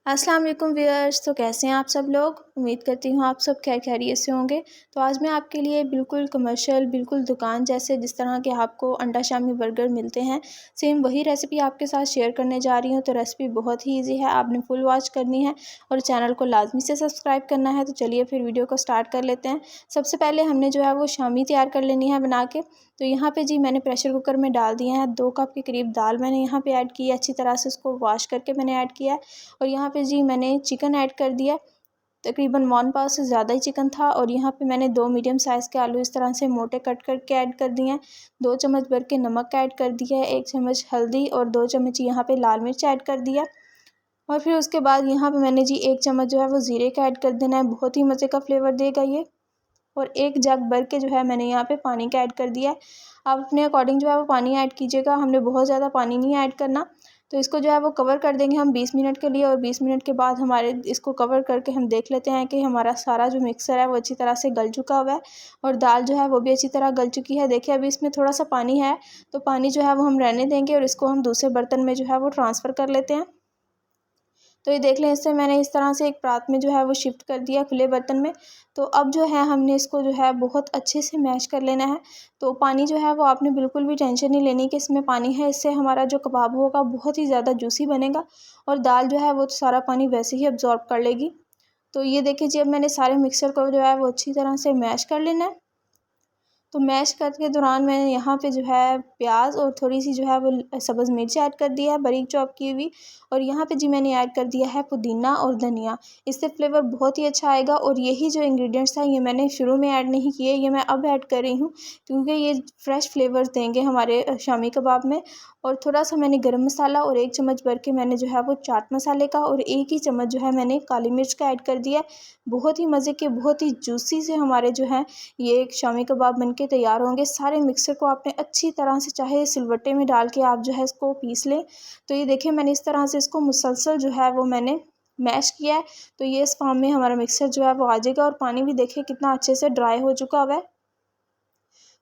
अस्सलाम वालेकुम व्यूअर्स। तो कैसे हैं आप सब लोग। उम्मीद करती हूँ आप सब खैर खैरियत से होंगे। तो आज मैं आपके लिए बिल्कुल कमर्शियल, बिल्कुल दुकान जैसे जिस तरह के आपको अंडा शामी बर्गर मिलते हैं, सेम वही रेसिपी आपके साथ शेयर करने जा रही हूँ। तो रेसिपी बहुत ही ईजी है, आपने फुल वॉच करनी है और चैनल को लाजमी से सब्सक्राइब करना है। तो चलिए फिर वीडियो को स्टार्ट कर लेते हैं। सबसे पहले हमने जो है वो शामी तैयार कर लेनी है बना के। तो यहाँ पे जी मैंने प्रेशर कुकर में डाल दिया है, 2 कप के करीब दाल मैंने यहाँ पे ऐड की है। अच्छी तरह से उसको वॉश करके मैंने ऐड किया है। और यहाँ पे जी मैंने चिकन ऐड कर दिया, तकरीबन 1 पाव से ज़्यादा ही चिकन था। और यहाँ पे मैंने 2 मीडियम साइज़ के आलू इस तरह से मोटे कट करके ऐड कर दिए हैं। 2 चम्मच भर के नमक ऐड कर दिया है, 1 चम्मच हल्दी और 2 चम्मच यहाँ पे लाल मिर्च ऐड कर दिया। और फिर उसके बाद यहाँ पे मैंने जी 1 चम्मच जो है वो ज़ीरे का ऐड कर देना है, बहुत ही मज़े का फ्लेवर देगा ये। और 1 जग भर के जो है मैंने यहाँ पे पानी का ऐड कर दिया है। आप अपने अकॉर्डिंग जो है वो पानी ऐड कीजिएगा, हमने बहुत ज़्यादा पानी नहीं ऐड करना। तो इसको जो है वो कवर कर देंगे हम 20 मिनट के लिए। और 20 मिनट के बाद हमारे इसको कवर करके हम देख लेते हैं कि हमारा सारा जो मिक्सर है वो अच्छी तरह से गल चुका हुआ है और दाल जो है वो भी अच्छी तरह गल चुकी है। देखिए अभी इसमें थोड़ा सा पानी है, तो पानी जो है वो हम रहने देंगे और इसको हम दूसरे बर्तन में जो है वो ट्रांसफ़र कर लेते हैं। तो ये देख लें, इससे मैंने इस तरह से एक परात में जो है वो शिफ्ट कर दिया खुले बर्तन में। तो अब जो है हमने इसको जो है बहुत अच्छे से मैश कर लेना है। तो पानी जो है वो आपने बिल्कुल भी टेंशन नहीं लेनी कि इसमें पानी है, इससे हमारा जो कबाब होगा बहुत ही ज़्यादा जूसी बनेगा और दाल जो है वो सारा पानी वैसे ही अब्जॉर्ब कर लेगी। तो ये देखिए जी, अब मैंने सारे मिक्सर को जो है वो अच्छी तरह से मैश कर लेना है। तो मैश करने के दौरान मैंने यहाँ पे जो है प्याज और थोड़ी सी जो है वो सब्ज़ मिर्च ऐड कर दिया है बारीक चॉप की हुई। और यहाँ पे जी मैंने ऐड कर दिया है पुदीना और धनिया, इससे फ्लेवर बहुत ही अच्छा आएगा। और यही जो इंग्रेडिएंट्स था ये मैंने शुरू में ऐड नहीं किए, ये मैं अब ऐड कर रही हूँ क्योंकि ये फ्रेश फ्लेवर्स देंगे हमारे शामी कबाब में। और थोड़ा सा मैंने गरम मसाला और 1 चम्मच भर के मैंने जो है वो चाट मसाले का और 1 ही चम्मच जो है मैंने काली मिर्च का ऐड कर दिया। बहुत ही मज़े के, बहुत ही जूसी से हमारे जो है ये एक शामी कबाब बनके तैयार होंगे। सारे मिक्सर को आपने अच्छी तरह से चाहे सिलवट्टे में डाल के आप जो है इसको पीस लें। तो ये देखिए मैंने इस तरह से इसको मुसलसल जो है वो मैंने मैश किया है। तो ये इस फॉर्म में हमारा मिक्सर जो है वो आ जाएगा और पानी भी देखिए कितना अच्छे से ड्राई हो चुका हुआ है।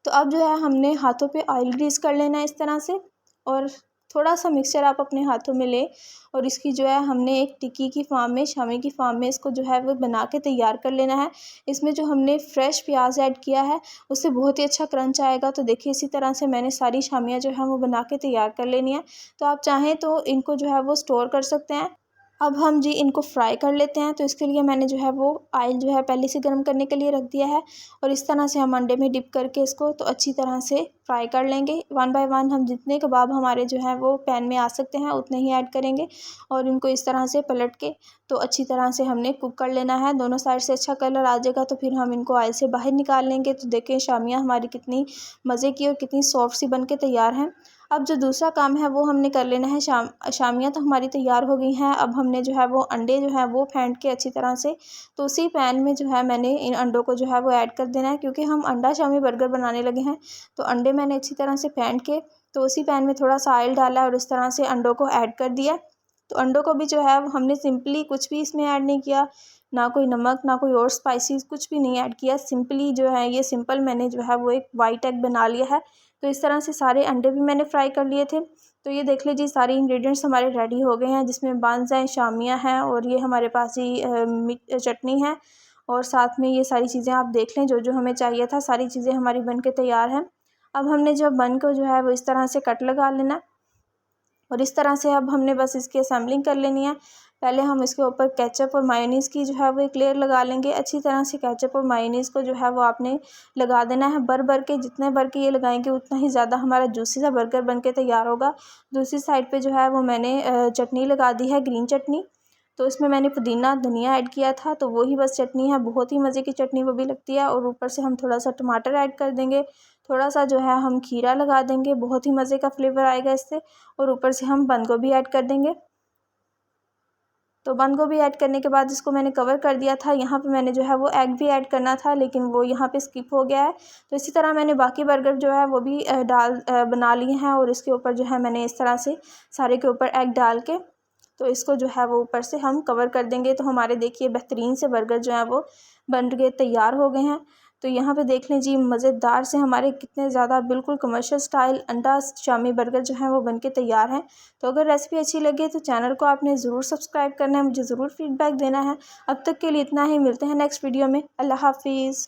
तो अब जो है हमने हाथों पे ऑयल ग्रीस कर लेना है इस तरह से। और थोड़ा सा मिक्सचर आप अपने हाथों में लें और इसकी जो है हमने एक टिक्की की फॉर्म में, शामी की फॉर्म में इसको जो है वो बना के तैयार कर लेना है। इसमें जो हमने फ्रेश प्याज ऐड किया है उससे बहुत ही अच्छा क्रंच आएगा। तो देखिए इसी तरह से मैंने सारी शामियाँ जो है वो बना के तैयार कर लेनी है। तो आप चाहें तो इनको जो है वो स्टोर कर सकते हैं। अब हम जी इनको फ्राई कर लेते हैं। तो इसके लिए मैंने जो है वो ऑयल जो है पहले से गर्म करने के लिए रख दिया है। और इस तरह से हम अंडे में डिप करके इसको तो अच्छी तरह से फ्राई कर लेंगे। 1 बाय 1 हम जितने कबाब हमारे जो है वो पैन में आ सकते हैं उतने ही ऐड करेंगे और इनको इस तरह से पलट के तो अच्छी तरह से हमने कुक कर लेना है। दोनों साइड से अच्छा कलर आ जाएगा तो फिर हम इनको ऑयल से बाहर निकाल लेंगे। तो देखें शामियाँ हमारी कितनी मज़े की और कितनी सॉफ्ट सी बन के तैयार हैं। अब जो दूसरा काम है वो हमने कर लेना है। शामियाँ तो हमारी तैयार हो गई हैं। अब हमने जो है वो अंडे जो है वो फेंट के अच्छी तरह से तो उसी पैन में जो है मैंने इन अंडों को जो है वो ऐड कर देना है, क्योंकि हम अंडा शामी बर्गर बनाने लगे हैं। तो अंडे मैंने अच्छी तरह से फेंट के तो उसी पैन में थोड़ा सा ऑयल डाला और इस तरह से अंडों को ऐड कर दिया। तो अंडों को भी जो है वो हमने सिंपली कुछ भी इसमें ऐड नहीं किया, ना कोई नमक ना कोई और स्पाइसेस कुछ भी नहीं ऐड किया। सिंपली जो है ये सिंपल मैंने जो है वो एक वाइट एग बना लिया है। तो इस तरह से सारे अंडे भी मैंने फ्राई कर लिए थे। तो ये देख लीजिए सारे इंग्रेडिएंट्स हमारे रेडी हो गए हैं, जिसमें बांस हैं, शामियाँ हैं और ये हमारे पास ही चटनी है। और साथ में ये सारी चीज़ें आप देख लें, जो जो हमें चाहिए था सारी चीज़ें हमारी बन के तैयार हैं। अब हमने जब बन को जो है वो इस तरह से कट लगा लेना है और इस तरह से अब हमने बस इसकी असेंबलिंग कर लेनी है। पहले हम इसके ऊपर केचप और मायोनीज़ की जो है वो एक लेयर लगा लेंगे। अच्छी तरह से केचप और मायोनीज़ को जो है वो आपने लगा देना है भर भर के। जितने भर के ये लगाएंगे उतना ही ज़्यादा हमारा जूसी सा बर्गर बन के तैयार होगा। दूसरी साइड पे जो है वो मैंने चटनी लगा दी है, ग्रीन चटनी। तो इसमें मैंने पुदीना धनिया ऐड किया था, तो वही बस चटनी है, बहुत ही मज़े की चटनी वो भी लगती है। और ऊपर से हम थोड़ा सा टमाटर ऐड कर देंगे, थोड़ा सा जो है हम खीरा लगा देंगे, बहुत ही मज़े का फ्लेवर आएगा इससे। और ऊपर से हम बंद गोभी ऐड कर देंगे। तो बंद गोभी ऐड करने के बाद इसको मैंने कवर कर दिया था। यहाँ पे मैंने जो है वो एग भी ऐड करना था, लेकिन वो यहाँ पे स्किप हो गया है। तो इसी तरह मैंने बाकी बर्गर जो है वो भी बना लिए हैं और इसके ऊपर जो है मैंने इस तरह से सारे के ऊपर एग डाल के तो इसको जो है वो ऊपर से हम कवर कर देंगे। तो हमारे देखिए बेहतरीन से बर्गर जो है वो बन के तैयार हो गए हैं। तो यहाँ पे देख लें जी, मज़ेदार से हमारे कितने ज़्यादा बिल्कुल कमर्शियल स्टाइल अंडा शामी बर्गर जो है वो बनके तैयार हैं। तो अगर रेसिपी अच्छी लगे तो चैनल को आपने ज़रूर सब्सक्राइब करना है, मुझे ज़रूर फीडबैक देना है। अब तक के लिए इतना ही, मिलते हैं नेक्स्ट वीडियो में। अल्लाह हाफिज़।